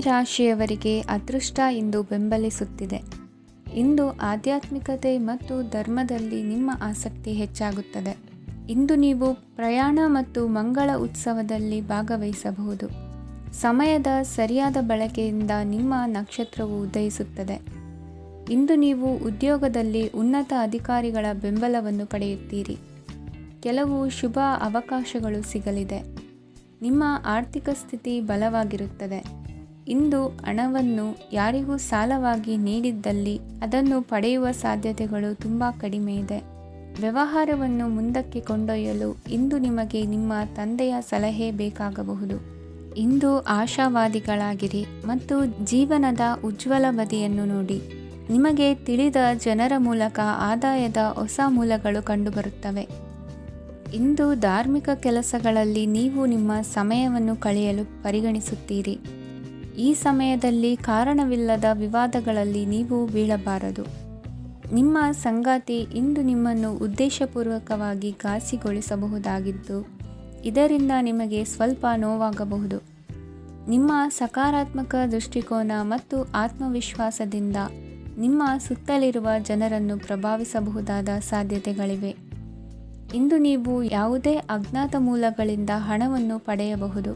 ರಾಶಿಯವರಿಗೆ ಅದೃಷ್ಟ ಇಂದು ಬೆಂಬಲಿಸುತ್ತಿದೆ. ಇಂದು ಆಧ್ಯಾತ್ಮಿಕತೆ ಮತ್ತು ಧರ್ಮದಲ್ಲಿ ನಿಮ್ಮ ಆಸಕ್ತಿ ಹೆಚ್ಚಾಗುತ್ತದೆ. ಇಂದು ನೀವು ಪ್ರಯಾಣ ಮತ್ತು ಮಂಗಳ ಉತ್ಸವದಲ್ಲಿ ಭಾಗವಹಿಸಬಹುದು. ಸಮಯದ ಸರಿಯಾದ ಬಳಕೆಯಿಂದ ನಿಮ್ಮ ನಕ್ಷತ್ರವು ಉದಯಿಸುತ್ತದೆ. ಇಂದು ನೀವು ಉದ್ಯೋಗದಲ್ಲಿ ಉನ್ನತ ಅಧಿಕಾರಿಗಳ ಬೆಂಬಲವನ್ನು ಪಡೆಯುತ್ತೀರಿ. ಕೆಲವು ಶುಭ ಅವಕಾಶಗಳು ಸಿಗಲಿದೆ. ನಿಮ್ಮ ಆರ್ಥಿಕ ಸ್ಥಿತಿ ಬಲವಾಗಿರುತ್ತದೆ. ಇಂದು ಹಣವನ್ನು ಯಾರಿಗೂ ಸಾಲವಾಗಿ ನೀಡಿದ್ದಲ್ಲಿ ಅದನ್ನು ಪಡೆಯುವ ಸಾಧ್ಯತೆಗಳು ತುಂಬ ಕಡಿಮೆ ಇದೆ. ವ್ಯವಹಾರವನ್ನು ಮುಂದಕ್ಕೆ ಕೊಂಡೊಯ್ಯಲು ಇಂದು ನಿಮಗೆ ನಿಮ್ಮ ತಂದೆಯ ಸಲಹೆ ಬೇಕಾಗಬಹುದು. ಇಂದು ಆಶಾವಾದಿಗಳಾಗಿರಿ ಮತ್ತು ಜೀವನದ ಉಜ್ವಲ ಬದಿಯನ್ನು ನೋಡಿ. ನಿಮಗೆ ತಿಳಿದ ಜನರ ಮೂಲಕ ಆದಾಯದ ಹೊಸ ಮೂಲಗಳು ಕಂಡುಬರುತ್ತವೆ. ಇಂದು ಧಾರ್ಮಿಕ ಕೆಲಸಗಳಲ್ಲಿ ನೀವು ನಿಮ್ಮ ಸಮಯವನ್ನು ಕಳೆಯಲು ಪರಿಗಣಿಸುತ್ತೀರಿ. ಈ ಸಮಯದಲ್ಲಿ ಕಾರಣವಿಲ್ಲದ ವಿವಾದಗಳಲ್ಲಿ ನೀವು ಬೀಳಬಾರದು. ನಿಮ್ಮ ಸಂಗಾತಿ ಇಂದು ನಿಮ್ಮನ್ನು ಉದ್ದೇಶಪೂರ್ವಕವಾಗಿ ಘಾಸಿಗೊಳಿಸಬಹುದಾಗಿದ್ದು, ಇದರಿಂದ ನಿಮಗೆ ಸ್ವಲ್ಪ ನೋವಾಗಬಹುದು. ನಿಮ್ಮ ಸಕಾರಾತ್ಮಕ ದೃಷ್ಟಿಕೋನ ಮತ್ತು ಆತ್ಮವಿಶ್ವಾಸದಿಂದ ನಿಮ್ಮ ಸುತ್ತಲಿರುವ ಜನರನ್ನು ಪ್ರಭಾವಿಸಬಹುದಾದ ಸಾಧ್ಯತೆಗಳಿವೆ. ಇಂದು ನೀವು ಯಾವುದೇ ಅಜ್ಞಾತ ಮೂಲಗಳಿಂದ ಹಣವನ್ನು ಪಡೆಯಬಹುದು.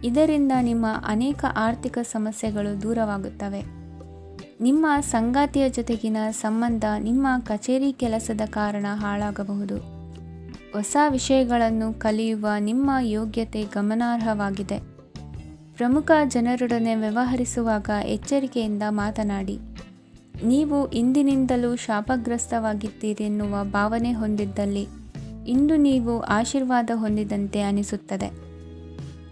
ಇದರಿಂದ ನಿಮ್ಮ ಅನೇಕ ಆರ್ಥಿಕ ಸಮಸ್ಯೆಗಳು ದೂರವಾಗುತ್ತವೆ. ನಿಮ್ಮ ಸಂಗಾತಿಯ ಜೊತೆಗಿನ ಸಂಬಂಧ ನಿಮ್ಮ ಕಚೇರಿ ಕೆಲಸದ ಕಾರಣ ಹಾಳಾಗಬಹುದು. ಹೊಸ ವಿಷಯಗಳನ್ನು ಕಲಿಯುವ ನಿಮ್ಮ ಯೋಗ್ಯತೆ ಗಮನಾರ್ಹವಾಗಿದೆ. ಪ್ರಮುಖ ಜನರೊಡನೆ ವ್ಯವಹರಿಸುವಾಗ ಎಚ್ಚರಿಕೆಯಿಂದ ಮಾತನಾಡಿ. ನೀವು ಇಂದಿನಿಂದಲೂ ಶಾಪಗ್ರಸ್ತವಾಗಿದ್ದೀರೆನ್ನುವ ಭಾವನೆ ಹೊಂದಿದ್ದಲ್ಲಿ ಇಂದು ನೀವು ಆಶೀರ್ವಾದ ಹೊಂದಿದಂತೆ ಅನಿಸುತ್ತದೆ.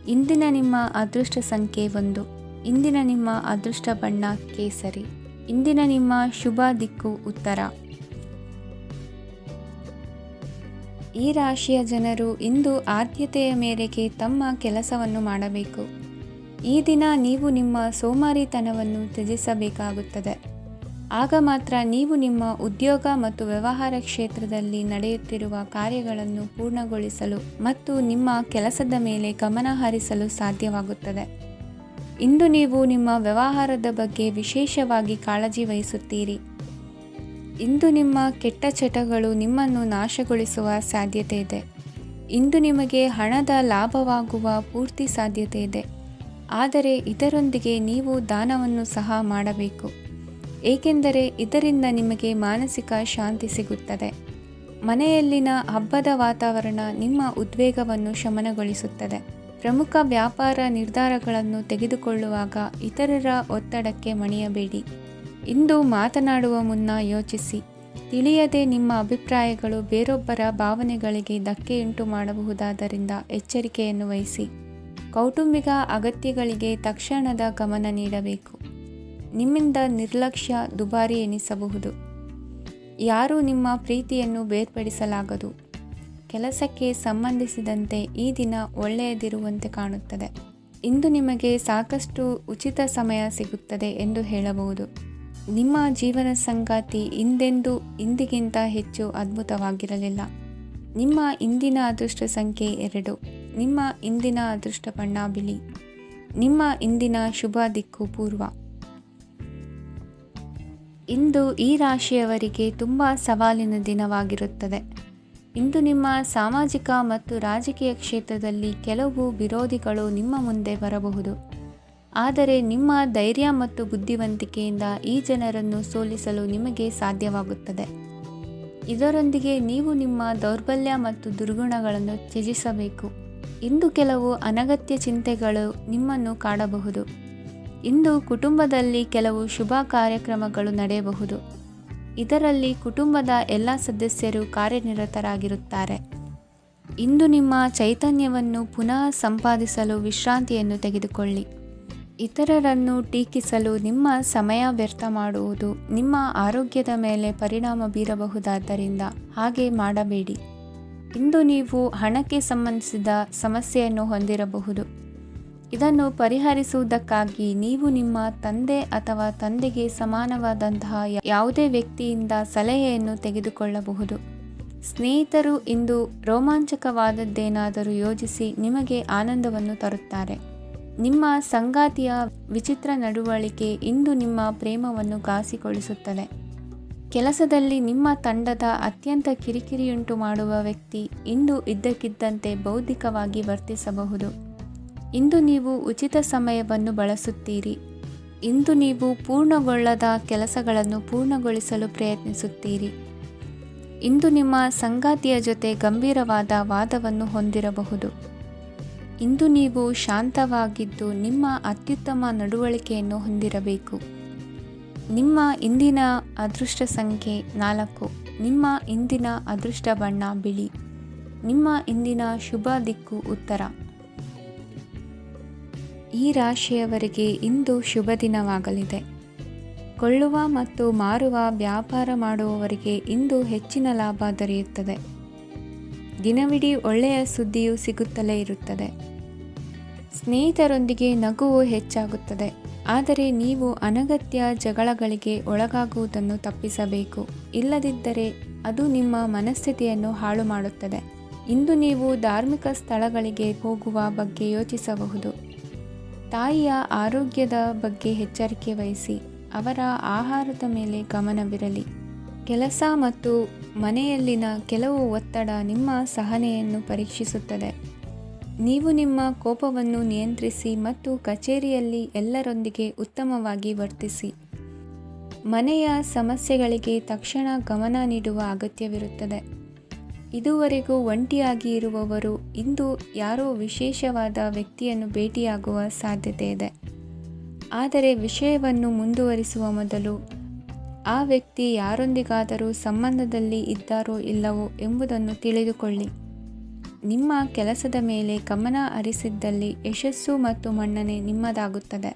ಇಂದಿನ ನಿಮ್ಮ ಅದೃಷ್ಟ ಸಂಖ್ಯೆ 1. ಇಂದಿನ ನಿಮ್ಮ ಅದೃಷ್ಟ ಬಣ್ಣ ಕೇಸರಿ. ಇಂದಿನ ನಿಮ್ಮ ಶುಭ ದಿಕ್ಕು ಉತ್ತರ. ಈ ರಾಶಿಯ ಜನರು ಇಂದು ಆದ್ಯತೆಯ ಮೇರೆಗೆ ತಮ್ಮ ಕೆಲಸವನ್ನು ಮಾಡಬೇಕು. ಈ ದಿನ ನೀವು ನಿಮ್ಮ ಸೋಮಾರಿತನವನ್ನು ತ್ಯಜಿಸಬೇಕಾಗುತ್ತದೆ. ಆಗ ಮಾತ್ರ ನೀವು ನಿಮ್ಮ ಉದ್ಯೋಗ ಮತ್ತು ವ್ಯವಹಾರ ಕ್ಷೇತ್ರದಲ್ಲಿ ನಡೆಯುತ್ತಿರುವ ಕಾರ್ಯಗಳನ್ನು ಪೂರ್ಣಗೊಳಿಸಲು ಮತ್ತು ನಿಮ್ಮ ಕೆಲಸದ ಮೇಲೆ ಗಮನ ಹರಿಸಲು ಸಾಧ್ಯವಾಗುತ್ತದೆ. ಇಂದು ನೀವು ನಿಮ್ಮ ವ್ಯವಹಾರದ ಬಗ್ಗೆ ವಿಶೇಷವಾಗಿ ಕಾಳಜಿ ವಹಿಸುತ್ತೀರಿ. ಇಂದು ನಿಮ್ಮ ಕೆಟ್ಟ ಚಟಗಳು ನಿಮ್ಮನ್ನು ನಾಶಗೊಳಿಸುವ ಸಾಧ್ಯತೆ ಇದೆ. ಇಂದು ನಿಮಗೆ ಹಣದ ಲಾಭವಾಗುವ ಪೂರ್ತಿ ಸಾಧ್ಯತೆ ಇದೆ. ಆದರೆ ಇದರೊಂದಿಗೆ ನೀವು ದಾನವನ್ನು ಸಹ ಮಾಡಬೇಕು. ಏಕೆಂದರೆ ಇದರಿಂದ ನಿಮಗೆ ಮಾನಸಿಕ ಶಾಂತಿ ಸಿಗುತ್ತದೆ. ಮನೆಯಲ್ಲಿನ ಹಬ್ಬದ ವಾತಾವರಣ ನಿಮ್ಮ ಉದ್ವೇಗವನ್ನು ಶಮನಗೊಳಿಸುತ್ತದೆ. ಪ್ರಮುಖ ವ್ಯಾಪಾರ ನಿರ್ಧಾರಗಳನ್ನು ತೆಗೆದುಕೊಳ್ಳುವಾಗ ಇತರರ ಒತ್ತಡಕ್ಕೆ ಮಣಿಯಬೇಡಿ. ಇಂದು ಮಾತನಾಡುವ ಮುನ್ನ ಯೋಚಿಸಿ. ತಿಳಿಯದೆ ನಿಮ್ಮ ಅಭಿಪ್ರಾಯಗಳು ಬೇರೊಬ್ಬರ ಭಾವನೆಗಳಿಗೆ ಧಕ್ಕೆಯುಂಟು ಮಾಡಬಹುದಾದ್ದರಿಂದ ಎಚ್ಚರಿಕೆಯನ್ನು ವಹಿಸಿ. ಕೌಟುಂಬಿಕ ಅಗತ್ಯಗಳಿಗೆ ತಕ್ಷಣದ ಗಮನ ನೀಡಬೇಕು. ನಿಮ್ಮಿಂದ ನಿರ್ಲಕ್ಷ್ಯ ದುಬಾರಿ ಎನಿಸಬಹುದು. ಯಾರೂ ನಿಮ್ಮ ಪ್ರೀತಿಯನ್ನು ಬೇರ್ಪಡಿಸಲಾಗದು. ಕೆಲಸಕ್ಕೆ ಸಂಬಂಧಿಸಿದಂತೆ ಈ ದಿನ ಒಳ್ಳೆಯದಿರುವಂತೆ ಕಾಣುತ್ತದೆ. ಇಂದು ನಿಮಗೆ ಸಾಕಷ್ಟು ಉಚಿತ ಸಮಯ ಸಿಗುತ್ತದೆ ಎಂದು ಹೇಳಬಹುದು. ನಿಮ್ಮ ಜೀವನ ಸಂಗಾತಿ ಇಂದಿಗಿಂತ ಹೆಚ್ಚು ಅದ್ಭುತವಾಗಿರಲಿಲ್ಲ. ನಿಮ್ಮ ಇಂದಿನ ಅದೃಷ್ಟ ಸಂಖ್ಯೆ 2. ನಿಮ್ಮ ಇಂದಿನ ಅದೃಷ್ಟ ಬಣ್ಣ ಬಿಳಿ. ನಿಮ್ಮ ಇಂದಿನ ಶುಭ ದಿಕ್ಕು ಪೂರ್ವ. ಇಂದು ಈ ರಾಶಿಯವರಿಗೆ ತುಂಬ ಸವಾಲಿನ ದಿನವಾಗಿರುತ್ತದೆ. ಇಂದು ನಿಮ್ಮ ಸಾಮಾಜಿಕ ಮತ್ತು ರಾಜಕೀಯ ಕ್ಷೇತ್ರದಲ್ಲಿ ಕೆಲವು ವಿರೋಧಿಗಳು ನಿಮ್ಮ ಮುಂದೆ ಬರಬಹುದು. ಆದರೆ ನಿಮ್ಮ ಧೈರ್ಯ ಮತ್ತು ಬುದ್ಧಿವಂತಿಕೆಯಿಂದ ಈ ಜನರನ್ನು ಸೋಲಿಸಲು ನಿಮಗೆ ಸಾಧ್ಯವಾಗುತ್ತದೆ. ಇದರೊಂದಿಗೆ ನೀವು ನಿಮ್ಮ ದೌರ್ಬಲ್ಯ ಮತ್ತು ದುರ್ಗುಣಗಳನ್ನು ತ್ಯಜಿಸಬೇಕು. ಇಂದು ಕೆಲವು ಅನಗತ್ಯ ಚಿಂತೆಗಳು ನಿಮ್ಮನ್ನು ಕಾಡಬಹುದು. ಇಂದು ಕುಟುಂಬದಲ್ಲಿ ಕೆಲವು ಶುಭ ಕಾರ್ಯಕ್ರಮಗಳು ನಡೆಯಬಹುದು. ಇದರಲ್ಲಿ ಕುಟುಂಬದ ಎಲ್ಲ ಸದಸ್ಯರು ಕಾರ್ಯನಿರತರಾಗಿರುತ್ತಾರೆ. ಇಂದು ನಿಮ್ಮ ಚೈತನ್ಯವನ್ನು ಪುನಃ ಸಂಪಾದಿಸಲು ವಿಶ್ರಾಂತಿಯನ್ನು ತೆಗೆದುಕೊಳ್ಳಿ. ಇತರರನ್ನು ಟೀಕಿಸಲು ನಿಮ್ಮ ಸಮಯ ವ್ಯರ್ಥ ಮಾಡುವುದು ನಿಮ್ಮ ಆರೋಗ್ಯದ ಮೇಲೆ ಪರಿಣಾಮ ಬೀರಬಹುದಾದ್ದರಿಂದ ಹಾಗೆ ಮಾಡಬೇಡಿ. ಇಂದು ನೀವು ಹಣಕ್ಕೆ ಸಂಬಂಧಿಸಿದ ಸಮಸ್ಯೆಯನ್ನು ಹೊಂದಿರಬಹುದು. ಇದನ್ನು ಪರಿಹರಿಸುವುದಕ್ಕಾಗಿ ನೀವು ನಿಮ್ಮ ತಂದೆ ಅಥವಾ ತಂದೆಗೆ ಸಮಾನವಾದಂತಹ ಯಾವುದೇ ವ್ಯಕ್ತಿಯಿಂದ ಸಲಹೆಯನ್ನು ತೆಗೆದುಕೊಳ್ಳಬಹುದು. ಸ್ನೇಹಿತರು ಇಂದು ರೋಮಾಂಚಕವಾದದ್ದೇನಾದರೂ ಯೋಜಿಸಿ ನಿಮಗೆ ಆನಂದವನ್ನು ತರುತ್ತಾರೆ. ನಿಮ್ಮ ಸಂಗಾತಿಯ ವಿಚಿತ್ರ ನಡವಳಿಕೆ ಇಂದು ನಿಮ್ಮ ಪ್ರೇಮವನ್ನು ಘಾಸಿಗೊಳಿಸುತ್ತದೆ. ಕೆಲಸದಲ್ಲಿ ನಿಮ್ಮ ತಂಡದ ಅತ್ಯಂತ ಕಿರಿಕಿರಿಯುಂಟು ಮಾಡುವ ವ್ಯಕ್ತಿ ಇಂದು ಇದ್ದಕ್ಕಿದ್ದಂತೆ ಬೌದ್ಧಿಕವಾಗಿ ವರ್ತಿಸಬಹುದು. ಇಂದು ನೀವು ಉಚಿತ ಸಮಯವನ್ನು ಬಳಸುತ್ತೀರಿ. ಇಂದು ನೀವು ಪೂರ್ಣಗೊಳ್ಳದ ಕೆಲಸಗಳನ್ನು ಪೂರ್ಣಗೊಳಿಸಲು ಪ್ರಯತ್ನಿಸುತ್ತೀರಿ. ಇಂದು ನಿಮ್ಮ ಸಂಗಾತಿಯ ಜೊತೆ ಗಂಭೀರವಾದ ವಾದವನ್ನು ಹೊಂದಿರಬಹುದು. ಇಂದು ನೀವು ಶಾಂತವಾಗಿದ್ದು ನಿಮ್ಮ ಅತ್ಯುತ್ತಮ ನಡವಳಿಕೆಯನ್ನು ಹೊಂದಿರಬೇಕು. ನಿಮ್ಮ ಇಂದಿನ ಅದೃಷ್ಟ ಸಂಖ್ಯೆ 4. ನಿಮ್ಮ ಇಂದಿನ ಅದೃಷ್ಟ ಬಣ್ಣ ಬಿಳಿ. ನಿಮ್ಮ ಇಂದಿನ ಶುಭ ದಿಕ್ಕು ಉತ್ತರ. ಈ ರಾಶಿಯವರಿಗೆ ಇಂದು ಶುಭ ದಿನವಾಗಲಿದೆ. ಕೊಳ್ಳುವ ಮತ್ತು ಮಾರುವ ವ್ಯಾಪಾರ ಮಾಡುವವರಿಗೆ ಇಂದು ಹೆಚ್ಚಿನ ಲಾಭ ದೊರೆಯುತ್ತದೆ. ದಿನವಿಡೀ ಒಳ್ಳೆಯ ಸುದ್ದಿಯು ಸಿಗುತ್ತಲೇ ಇರುತ್ತದೆ. ಸ್ನೇಹಿತರೊಂದಿಗೆ ನಗುವು ಹೆಚ್ಚಾಗುತ್ತದೆ. ಆದರೆ ನೀವು ಅನಗತ್ಯ ಜಗಳಗಳಿಗೆ ಒಳಗಾಗುವುದನ್ನು ತಪ್ಪಿಸಬೇಕು. ಇಲ್ಲದಿದ್ದರೆ ಅದು ನಿಮ್ಮ ಮನಸ್ಥಿತಿಯನ್ನು ಹಾಳು ಮಾಡುತ್ತದೆ. ಇಂದು ನೀವು ಧಾರ್ಮಿಕ ಸ್ಥಳಗಳಿಗೆ ಹೋಗುವ ಬಗ್ಗೆ ಯೋಚಿಸಬಹುದು. ತಾಯಿಯ ಆರೋಗ್ಯದ ಬಗ್ಗೆ ಎಚ್ಚರಿಕೆ ವಹಿಸಿ. ಅವರ ಆಹಾರದ ಮೇಲೆ ಗಮನವಿರಲಿ. ಕೆಲಸ ಮತ್ತು ಮನೆಯಲ್ಲಿನ ಕೆಲವು ಒತ್ತಡ ನಿಮ್ಮ ಸಹನೆಯನ್ನು ಪರೀಕ್ಷಿಸುತ್ತದೆ. ನೀವು ನಿಮ್ಮ ಕೋಪವನ್ನು ನಿಯಂತ್ರಿಸಿ ಮತ್ತು ಕಚೇರಿಯಲ್ಲಿ ಎಲ್ಲರೊಂದಿಗೆ ಉತ್ತಮವಾಗಿ ವರ್ತಿಸಿ. ಮನೆಯ ಸಮಸ್ಯೆಗಳಿಗೆ ತಕ್ಷಣ ಗಮನ ನೀಡುವ ಅಗತ್ಯವಿರುತ್ತದೆ. ಇದುವರೆಗೂ ಒಂಟಿಯಾಗಿ ಇರುವವರು ಇಂದು ಯಾರೋ ವಿಶೇಷವಾದ ವ್ಯಕ್ತಿಯನ್ನು ಭೇಟಿಯಾಗುವ ಸಾಧ್ಯತೆ ಇದೆ. ಆದರೆ ವಿಷಯವನ್ನು ಮುಂದುವರಿಸುವ ಮೊದಲು ಆ ವ್ಯಕ್ತಿ ಯಾರೊಂದಿಗಾದರೂ ಸಂಬಂಧದಲ್ಲಿ ಇದ್ದಾರೋ ಇಲ್ಲವೋ ಎಂಬುದನ್ನು ತಿಳಿದುಕೊಳ್ಳಿ. ನಿಮ್ಮ ಕೆಲಸದ ಮೇಲೆ ಗಮನ ಹರಿಸಿದ್ದಲ್ಲಿ ಯಶಸ್ಸು ಮತ್ತು ಮನ್ನಣೆ ನಿಮ್ಮದಾಗುತ್ತದೆ.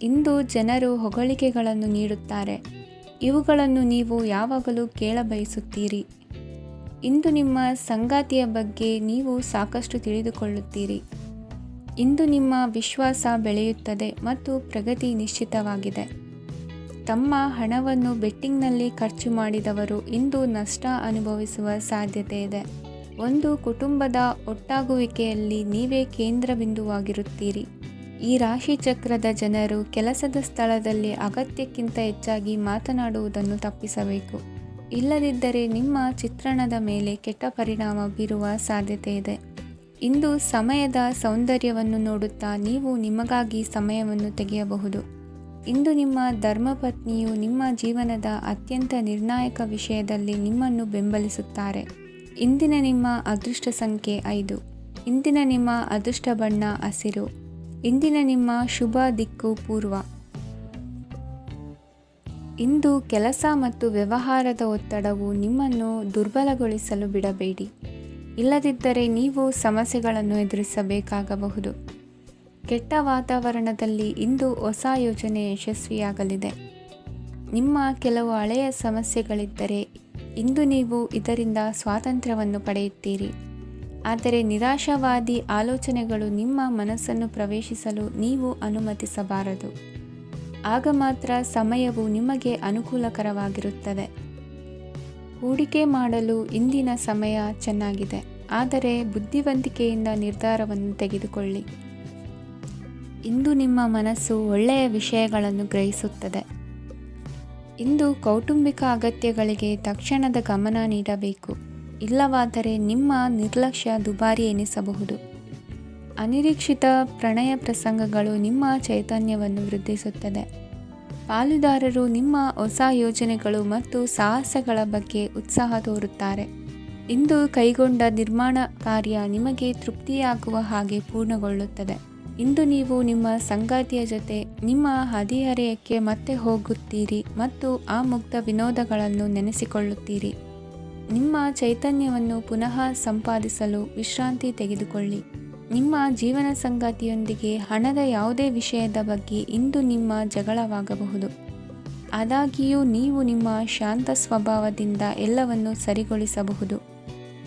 ಇಂದು ಜನರು ಹೊಗಳಿಕೆಗಳನ್ನು ನೀಡುತ್ತಾರೆ. ಇವುಗಳನ್ನು ನೀವು ಯಾವಾಗಲೂ ಕೇಳಬಯಸುತ್ತೀರಿ. ಇಂದು ನಿಮ್ಮ ಸಂಗಾತಿಯ ಬಗ್ಗೆ ನೀವು ಸಾಕಷ್ಟು ತಿಳಿದುಕೊಳ್ಳುತ್ತೀರಿ. ಇಂದು ನಿಮ್ಮ ವಿಶ್ವಾಸ ಬೆಳೆಯುತ್ತದೆ ಮತ್ತು ಪ್ರಗತಿ ನಿಶ್ಚಿತವಾಗಿದೆ. ತಮ್ಮ ಹಣವನ್ನು ಬೆಟ್ಟಿಂಗ್ನಲ್ಲಿ ಖರ್ಚು ಮಾಡಿದವರು ಇಂದು ನಷ್ಟ ಅನುಭವಿಸುವ ಸಾಧ್ಯತೆ ಇದೆ. ಒಂದು ಕುಟುಂಬದ ಒಟ್ಟಾಗುವಿಕೆಯಲ್ಲಿ ನೀವೇ ಕೇಂದ್ರ ಬಿಂದುವಾಗಿರುತ್ತೀರಿ. ಈ ರಾಶಿ ಚಕ್ರದ ಜನರು ಕೆಲಸದ ಸ್ಥಳದಲ್ಲಿ ಅಗತ್ಯಕ್ಕಿಂತ ಹೆಚ್ಚಾಗಿ ಮಾತನಾಡುವುದನ್ನು ತಪ್ಪಿಸಬೇಕು. ಇಲ್ಲದಿದ್ದರೆ ನಿಮ್ಮ ಚಿತ್ರಣದ ಮೇಲೆ ಕೆಟ್ಟ ಪರಿಣಾಮ ಬೀರುವ ಸಾಧ್ಯತೆ ಇದೆ. ಇಂದು ಸಮಯದ ಸೌಂದರ್ಯವನ್ನು ನೋಡುತ್ತಾ ನೀವು ನಿಮಗಾಗಿ ಸಮಯವನ್ನು ತೆಗೆಯಬಹುದು. ಇಂದು ನಿಮ್ಮ ಧರ್ಮಪತ್ನಿಯು ನಿಮ್ಮ ಜೀವನದ ಅತ್ಯಂತ ನಿರ್ಣಾಯಕ ವಿಷಯದಲ್ಲಿ ನಿಮ್ಮನ್ನು ಬೆಂಬಲಿಸುತ್ತಾರೆ. ಇಂದಿನ ನಿಮ್ಮ ಅದೃಷ್ಟ ಸಂಖ್ಯೆ 5. ಇಂದಿನ ನಿಮ್ಮ ಅದೃಷ್ಟ ಬಣ್ಣ ಹಸಿರು. ಇಂದಿನ ನಿಮ್ಮ ಶುಭ ದಿಕ್ಕು ಪೂರ್ವ. ಇಂದು ಕೆಲಸ ಮತ್ತು ವ್ಯವಹಾರದ ಒತ್ತಡವು ನಿಮ್ಮನ್ನು ದುರ್ಬಲಗೊಳಿಸಲು ಬಿಡಬೇಡಿ. ಇಲ್ಲದಿದ್ದರೆ ನೀವು ಸಮಸ್ಯೆಗಳನ್ನು ಎದುರಿಸಬೇಕಾಗಬಹುದು. ಕೆಟ್ಟ ವಾತಾವರಣದಲ್ಲಿ ಇಂದು ಹೊಸ ಯೋಜನೆ ಯಶಸ್ವಿಯಾಗಲಿದೆ. ನಿಮ್ಮ ಕೆಲವು ಹಳೆಯ ಸಮಸ್ಯೆಗಳಿದ್ದರೆ ಇಂದು ನೀವು ಇದರಿಂದ ಸ್ವಾತಂತ್ರ್ಯವನ್ನು ಪಡೆಯುತ್ತೀರಿ. ಆದರೆ ನಿರಾಶಾವಾದಿ ಆಲೋಚನೆಗಳು ನಿಮ್ಮ ಮನಸ್ಸನ್ನು ಪ್ರವೇಶಿಸಲು ನೀವು ಅನುಮತಿಸಬಾರದು. ಆಗ ಮಾತ್ರ ಸಮಯವು ನಿಮಗೆ ಅನುಕೂಲಕರವಾಗಿರುತ್ತದೆ. ಹೂಡಿಕೆ ಮಾಡಲು ಇಂದಿನ ಸಮಯ ಚೆನ್ನಾಗಿದೆ. ಆದರೆ ಬುದ್ಧಿವಂತಿಕೆಯಿಂದ ನಿರ್ಧಾರವನ್ನು ತೆಗೆದುಕೊಳ್ಳಿ. ಇಂದು ನಿಮ್ಮ ಮನಸ್ಸು ಒಳ್ಳೆಯ ವಿಷಯಗಳನ್ನು ಗ್ರಹಿಸುತ್ತದೆ. ಇಂದು ಕೌಟುಂಬಿಕ ಅಗತ್ಯಗಳಿಗೆ ತಕ್ಷಣದ ಗಮನ ನೀಡಬೇಕು. ಇಲ್ಲವಾದರೆ ನಿಮ್ಮ ನಿರ್ಲಕ್ಷ್ಯ ದುಬಾರಿ ಎನಿಸಬಹುದು. ಅನಿರೀಕ್ಷಿತ ಪ್ರಣಯ ಪ್ರಸಂಗಗಳು ನಿಮ್ಮ ಚೈತನ್ಯವನ್ನು ವೃದ್ಧಿಸುತ್ತದೆ. ಪಾಲುದಾರರು ನಿಮ್ಮ ಹೊಸ ಯೋಜನೆಗಳು ಮತ್ತು ಸಾಹಸಗಳ ಬಗ್ಗೆ ಉತ್ಸಾಹ ತೋರುತ್ತಾರೆ. ಇಂದು ಕೈಗೊಂಡ ನಿರ್ಮಾಣ ಕಾರ್ಯ ನಿಮಗೆ ತೃಪ್ತಿಯಾಗುವ ಹಾಗೆ ಪೂರ್ಣಗೊಳ್ಳುತ್ತದೆ. ಇಂದು ನೀವು ನಿಮ್ಮ ಸಂಗಾತಿಯ ಜೊತೆ ನಿಮ್ಮ ಹದಿಹರೆಯಕ್ಕೆ ಮತ್ತೆ ಹೋಗುತ್ತೀರಿ ಮತ್ತು ಆ ಮುಗ್ಧ ವಿನೋದಗಳನ್ನು ನೆನೆಸಿಕೊಳ್ಳುತ್ತೀರಿ. ನಿಮ್ಮ ಚೈತನ್ಯವನ್ನು ಪುನಃ ಸಂಪಾದಿಸಲು ವಿಶ್ರಾಂತಿ ತೆಗೆದುಕೊಳ್ಳಿ. ನಿಮ್ಮ ಜೀವನ ಸಂಗಾತಿಯೊಂದಿಗೆ ಹಣದ ಯಾವುದೇ ವಿಷಯದ ಬಗ್ಗೆ ಇಂದು ನಿಮ್ಮ ಜಗಳವಾಗಬಹುದು. ಆದಾಗ್ಯೂ ನೀವು ನಿಮ್ಮ ಶಾಂತ ಸ್ವಭಾವದಿಂದ ಎಲ್ಲವನ್ನು ಸರಿಗೊಳಿಸಬಹುದು.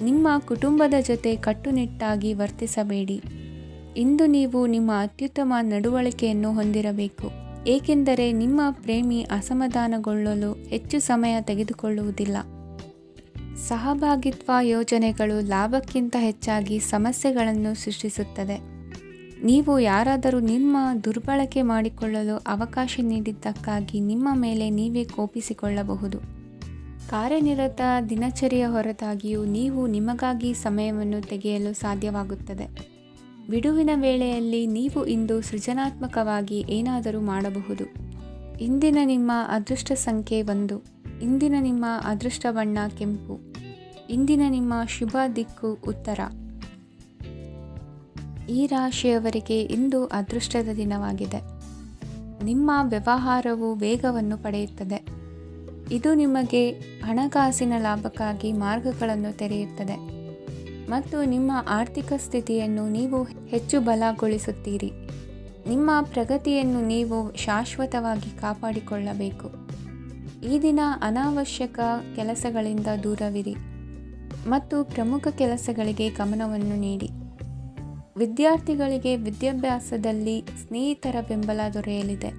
ನಿಮ್ಮ ಕುಟುಂಬದ ಜೊತೆ ಕಟ್ಟುನಿಟ್ಟಾಗಿ ವರ್ತಿಸಬೇಡಿ. ಇಂದು ನೀವು ನಿಮ್ಮ ಅತ್ಯುತ್ತಮ ನಡವಳಿಕೆಯನ್ನು ಹೊಂದಿರಬೇಕು, ಏಕೆಂದರೆ ನಿಮ್ಮ ಪ್ರೇಮಿ ಅಸಮಾಧಾನಗೊಳ್ಳಲು ಹೆಚ್ಚು ಸಮಯ ತೆಗೆದುಕೊಳ್ಳುವುದಿಲ್ಲ. ಸಹಭಾಗಿತ್ವ ಯೋಜನೆಗಳು ಲಾಭಕ್ಕಿಂತ ಹೆಚ್ಚಾಗಿ ಸಮಸ್ಯೆಗಳನ್ನು ಸೃಷ್ಟಿಸುತ್ತದೆ. ನೀವು ಯಾರಾದರೂ ನಿಮ್ಮ ದುರ್ಬಳಕೆ ಮಾಡಿಕೊಳ್ಳಲು ಅವಕಾಶ ನೀಡಿದ್ದಕ್ಕಾಗಿ ನಿಮ್ಮ ಮೇಲೆ ನೀವೇ ಕೋಪಿಸಿಕೊಳ್ಳಬಹುದು. ಕಾರ್ಯನಿರತ ದಿನಚರಿಯ ಹೊರತಾಗಿಯೂ ನೀವು ನಿಮಗಾಗಿ ಸಮಯವನ್ನು ತೆಗೆಯಲು ಸಾಧ್ಯವಾಗುತ್ತದೆ. ಬಿಡುವಿನ ವೇಳೆಯಲ್ಲಿ ನೀವು ಇಂದು ಸೃಜನಾತ್ಮಕವಾಗಿ ಏನಾದರೂ ಮಾಡಬಹುದು. ಇಂದಿನ ನಿಮ್ಮ ಅದೃಷ್ಟ ಸಂಖ್ಯೆ 1. ಇಂದಿನ ನಿಮ್ಮ ಅದೃಷ್ಟ ಬಣ್ಣ ಕೆಂಪು. ಇಂದಿನ ನಿಮ್ಮ ಶುಭ ದಿಕ್ಕು ಉತ್ತರ. ಈ ರಾಶಿಯವರಿಗೆ ಇಂದು ಅದೃಷ್ಟದ ದಿನವಾಗಿದೆ. ನಿಮ್ಮ ವ್ಯವಹಾರವು ವೇಗವನ್ನು ಪಡೆಯುತ್ತದೆ. ಇದು ನಿಮಗೆ ಹಣಕಾಸಿನ ಲಾಭಕ್ಕಾಗಿ ಮಾರ್ಗಗಳನ್ನು ತೆರೆಯುತ್ತದೆ ಮತ್ತು ನಿಮ್ಮ ಆರ್ಥಿಕ ಸ್ಥಿತಿಯನ್ನು ನೀವು ಹೆಚ್ಚು ಬಲಗೊಳಿಸುತ್ತೀರಿ. ನಿಮ್ಮ ಪ್ರಗತಿಯನ್ನು ನೀವು ಶಾಶ್ವತವಾಗಿ ಕಾಪಾಡಿಕೊಳ್ಳಬೇಕು. ಈ ದಿನ ಅನಾವಶ್ಯಕ ಕೆಲಸಗಳಿಂದ ದೂರವಿರಿ ಮತ್ತು ಪ್ರಮುಖ ಕೆಲಸಗಳಿಗೆ ಗಮನವನ್ನು ನೀಡಿ. ವಿದ್ಯಾರ್ಥಿಗಳಿಗೆ ವಿದ್ಯಾಭ್ಯಾಸದಲ್ಲಿ ಸ್ನೇಹಿತರ ಬೆಂಬಲ ದೊರೆಯಲಿದೆ.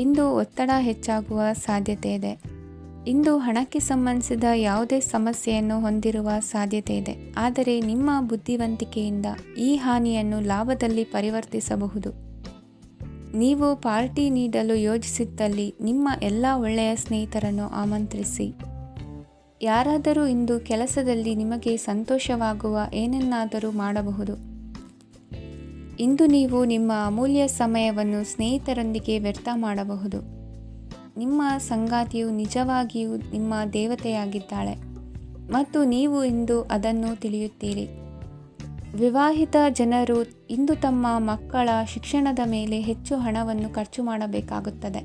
ಇಂದು ಒತ್ತಡ ಹೆಚ್ಚಾಗುವ ಸಾಧ್ಯತೆ ಇದೆ. ಇಂದು ಹಣಕ್ಕೆ ಸಂಬಂಧಿಸಿದ ಯಾವುದೇ ಸಮಸ್ಯೆಯನ್ನು ಹೊಂದಿರುವ ಸಾಧ್ಯತೆ ಇದೆ. ಆದರೆ ನಿಮ್ಮ ಬುದ್ಧಿವಂತಿಕೆಯಿಂದ ಈ ಹಾನಿಯನ್ನು ಲಾಭದಲ್ಲಿ ಪರಿವರ್ತಿಸಬಹುದು. ನೀವು ಪಾರ್ಟಿ ನೀಡಲು ಯೋಜಿಸಿದ್ದಲ್ಲಿ ನಿಮ್ಮ ಎಲ್ಲ ಒಳ್ಳೆಯ ಸ್ನೇಹಿತರನ್ನು ಆಮಂತ್ರಿಸಿ. ಯಾರಾದರೂ ಇಂದು ಕೆಲಸದಲ್ಲಿ ನಿಮಗೆ ಸಂತೋಷವಾಗುವ ಏನನ್ನಾದರೂ ಮಾಡಬಹುದು. ಇಂದು ನೀವು ನಿಮ್ಮ ಅಮೂಲ್ಯ ಸಮಯವನ್ನು ಸ್ನೇಹಿತರೊಂದಿಗೆ ವ್ಯರ್ಥ ಮಾಡಬಹುದು. ನಿಮ್ಮ ಸಂಗಾತಿಯು ನಿಜವಾಗಿಯೂ ನಿಮ್ಮ ದೇವತೆಯಾಗಿದ್ದಾಳೆ ಮತ್ತು ನೀವು ಇಂದು ಅದನ್ನು ತಿಳಿಯುತ್ತೀರಿ. ವಿವಾಹಿತ ಜನರು ಇಂದು ತಮ್ಮ ಮಕ್ಕಳ ಶಿಕ್ಷಣದ ಮೇಲೆ ಹೆಚ್ಚು ಹಣವನ್ನು ಖರ್ಚು ಮಾಡಬೇಕಾಗುತ್ತದೆ.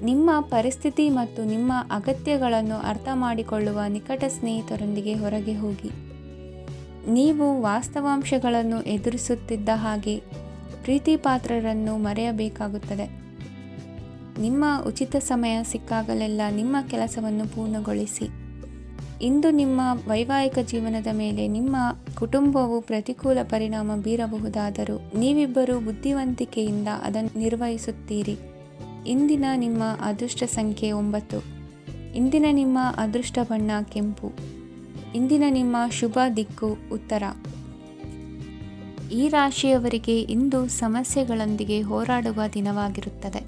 ನಿಮ್ಮ ಪರಿಸ್ಥಿತಿ ಮತ್ತು ನಿಮ್ಮ ಅಗತ್ಯಗಳನ್ನು ಅರ್ಥ ಮಾಡಿಕೊಳ್ಳುವ ನಿಕಟ ಸ್ನೇಹಿತರೊಂದಿಗೆ ಹೊರಗೆ ಹೋಗಿ. ನೀವು ವಾಸ್ತವಾಂಶಗಳನ್ನು ಎದುರಿಸುತ್ತಿದ್ದ ಹಾಗೆ ಪ್ರೀತಿಪಾತ್ರರನ್ನು ಮರೆಯಬೇಕಾಗುತ್ತದೆ. ನಿಮ್ಮ ಉಚಿತ ಸಮಯ ಸಿಕ್ಕಾಗಲೆಲ್ಲ ನಿಮ್ಮ ಕೆಲಸವನ್ನು ಪೂರ್ಣಗೊಳಿಸಿ. ಇಂದು ನಿಮ್ಮ ವೈವಾಹಿಕ ಜೀವನದ ಮೇಲೆ ನಿಮ್ಮ ಕುಟುಂಬವು ಪ್ರತಿಕೂಲ ಪರಿಣಾಮ ಬೀರಬಹುದಾದರೂ ನೀವಿಬ್ಬರು ಬುದ್ಧಿವಂತಿಕೆಯಿಂದ ಅದನ್ನು ನಿರ್ವಹಿಸುತ್ತೀರಿ. ಇಂದಿನ ನಿಮ್ಮ ಅದೃಷ್ಟ ಸಂಖ್ಯೆ 9. ಇಂದಿನ ನಿಮ್ಮ ಅದೃಷ್ಟ ಬಣ್ಣ ಕೆಂಪು. ಇಂದಿನ ನಿಮ್ಮ ಶುಭ ದಿಕ್ಕು ಉತ್ತರ. ಈ ರಾಶಿಯವರಿಗೆ ಇಂದು ಸಮಸ್ಯೆಗಳೊಂದಿಗೆ ಹೋರಾಡುವ ದಿನವಾಗಿರುತ್ತದೆ.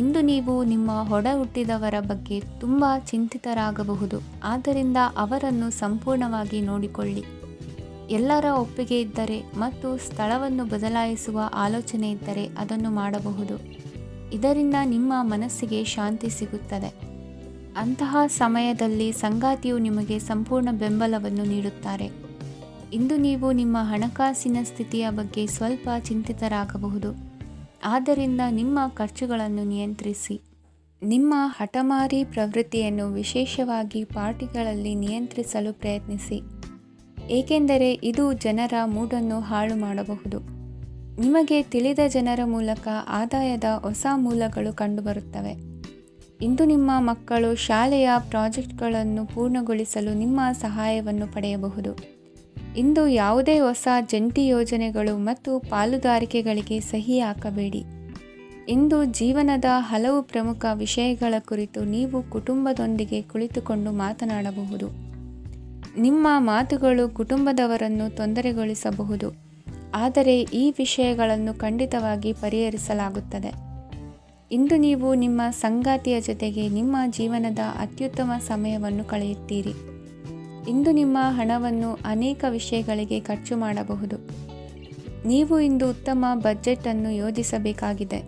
ಇಂದು ನೀವು ನಿಮ್ಮ ಒಡ ಹುಟ್ಟಿದವರ ಬಗ್ಗೆ ತುಂಬ ಚಿಂತಿತರಾಗಬಹುದು. ಆದ್ದರಿಂದ ಅವರನ್ನು ಸಂಪೂರ್ಣವಾಗಿ ನೋಡಿಕೊಳ್ಳಿ. ಎಲ್ಲರ ಒಪ್ಪಿಗೆ ಇದ್ದರೆ ಮತ್ತು ಸ್ಥಳವನ್ನು ಬದಲಾಯಿಸುವ ಆಲೋಚನೆ ಇದ್ದರೆ ಅದನ್ನು ಮಾಡಬಹುದು. ಇದರಿಂದ ನಿಮ್ಮ ಮನಸ್ಸಿಗೆ ಶಾಂತಿ ಸಿಗುತ್ತದೆ. ಅಂತಹ ಸಮಯದಲ್ಲಿ ಸಂಗಾತಿಯು ನಿಮಗೆ ಸಂಪೂರ್ಣ ಬೆಂಬಲವನ್ನು ನೀಡುತ್ತಾರೆ. ಇಂದು ನೀವು ನಿಮ್ಮ ಹಣಕಾಸಿನ ಸ್ಥಿತಿಯ ಬಗ್ಗೆ ಸ್ವಲ್ಪ ಚಿಂತಿತರಾಗಬಹುದು. ಆದ್ದರಿಂದ ನಿಮ್ಮ ಖರ್ಚುಗಳನ್ನು ನಿಯಂತ್ರಿಸಿ. ನಿಮ್ಮ ಹಠಮಾರಿ ಪ್ರವೃತ್ತಿಯನ್ನು ವಿಶೇಷವಾಗಿ ಪಾರ್ಟಿಗಳಲ್ಲಿ ನಿಯಂತ್ರಿಸಲು ಪ್ರಯತ್ನಿಸಿ, ಏಕೆಂದರೆ ಇದು ಜನರ ಮೂಡನ್ನು ಹಾಳು ಮಾಡಬಹುದು. ನಿಮಗೆ ತಿಳಿದ ಜನರ ಮೂಲಕ ಆದಾಯದ ಹೊಸ ಮೂಲಗಳು ಕಂಡುಬರುತ್ತವೆ. ಇಂದು ನಿಮ್ಮ ಮಕ್ಕಳು ಶಾಲೆಯ ಪ್ರಾಜೆಕ್ಟ್ಗಳನ್ನು ಪೂರ್ಣಗೊಳಿಸಲು ನಿಮ್ಮ ಸಹಾಯವನ್ನು ಪಡೆಯಬಹುದು. ಇಂದು ಯಾವುದೇ ಹೊಸ ಜಂಟಿ ಯೋಜನೆಗಳು ಮತ್ತು ಪಾಲುದಾರಿಕೆಗಳಿಗೆ ಸಹಿ ಹಾಕಬೇಡಿ. ಇಂದು ಜೀವನದ ಹಲವು ಪ್ರಮುಖ ವಿಷಯಗಳ ಕುರಿತು ನೀವು ಕುಟುಂಬದೊಂದಿಗೆ ಕುಳಿತುಕೊಂಡು ಮಾತನಾಡಬಹುದು. ನಿಮ್ಮ ಮಾತುಗಳು ಕುಟುಂಬದವರನ್ನು ತೊಂದರೆಗೊಳಿಸಬಹುದು, ಆದರೆ ಈ ವಿಷಯಗಳನ್ನು ಖಂಡಿತವಾಗಿ ಪರಿಹರಿಸಲಾಗುತ್ತದೆ. ಇಂದು ನೀವು ನಿಮ್ಮ ಸಂಗಾತಿಯ ಜೊತೆಗೆ ನಿಮ್ಮ ಜೀವನದ ಅತ್ಯುತ್ತಮ ಸಮಯವನ್ನು ಕಳೆಯುತ್ತೀರಿ. ಇಂದು ನಿಮ್ಮ ಹಣವನ್ನು ಅನೇಕ ವಿಷಯಗಳಿಗೆ ಖರ್ಚು ಮಾಡಬಹುದು. ನೀವು ಇಂದು ಉತ್ತಮ ಬಜೆಟ್ ಅನ್ನು ಯೋಜಿಸಬೇಕಾಗಿದೆ.